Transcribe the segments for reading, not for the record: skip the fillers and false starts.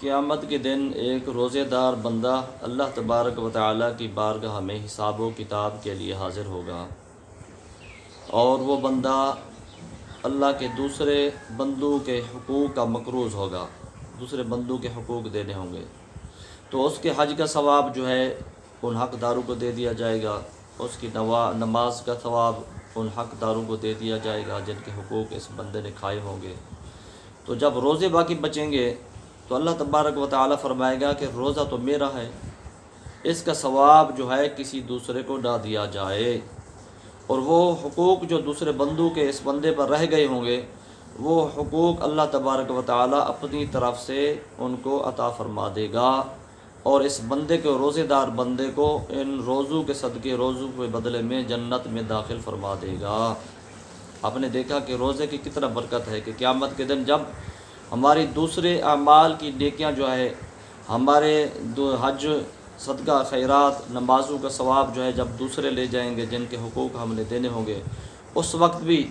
قیامت کے دن ایک روزے دار بندہ اللہ تبارک و تعالیٰ کی بارگاہ میں حساب و کتاب کے لیے حاضر ہوگا، اور وہ بندہ اللہ کے دوسرے بندوں کے حقوق کا مقروض ہوگا، دوسرے بندوں کے حقوق دینے ہوں گے، تو اس کے حج کا ثواب جو ہے ان حقداروں کو دے دیا جائے گا، اس کی نماز کا ثواب ان حقداروں کو دے دیا جائے گا جن کے حقوق اس بندے نے کھائے ہوں گے۔ تو جب روزے باقی بچیں گے تو اللہ تبارک و تعالیٰ فرمائے گا کہ روزہ تو میرا ہے، اس کا ثواب جو ہے کسی دوسرے کو نہ دیا جائے، اور وہ حقوق جو دوسرے بندوں کے اس بندے پر رہ گئے ہوں گے وہ حقوق اللہ تبارک و تعالیٰ اپنی طرف سے ان کو عطا فرما دے گا، اور اس بندے کو، روزے دار بندے کو، ان روزوں کے صدقے، روزوں کے بدلے میں جنت میں داخل فرما دے گا۔ آپ نے دیکھا کہ روزے کی کتنا برکت ہے کہ قیامت کے دن جب ہماری دوسرے اعمال کی نیکیاں جو ہے، ہمارے حج، صدقہ، خیرات، نمازوں کا ثواب جو ہے جب دوسرے لے جائیں گے جن کے حقوق ہم نے دینے ہوں گے، اس وقت بھی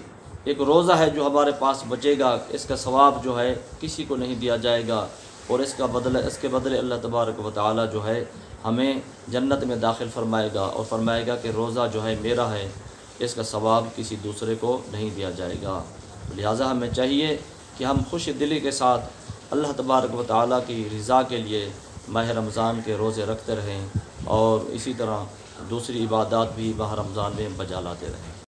ایک روزہ ہے جو ہمارے پاس بچے گا، اس کا ثواب جو ہے کسی کو نہیں دیا جائے گا، اور اس کے بدلے اللہ تبارک و تعالیٰ جو ہے ہمیں جنت میں داخل فرمائے گا، اور فرمائے گا کہ روزہ جو ہے میرا ہے، اس کا ثواب کسی دوسرے کو نہیں دیا جائے گا۔ لہٰذا ہمیں چاہیے کہ ہم خوش دلی کے ساتھ اللہ تبارک و تعالیٰ کی رضا کے لیے ماہ رمضان کے روزے رکھتے رہیں، اور اسی طرح دوسری عبادات بھی ماہ رمضان میں بجا لاتے رہیں۔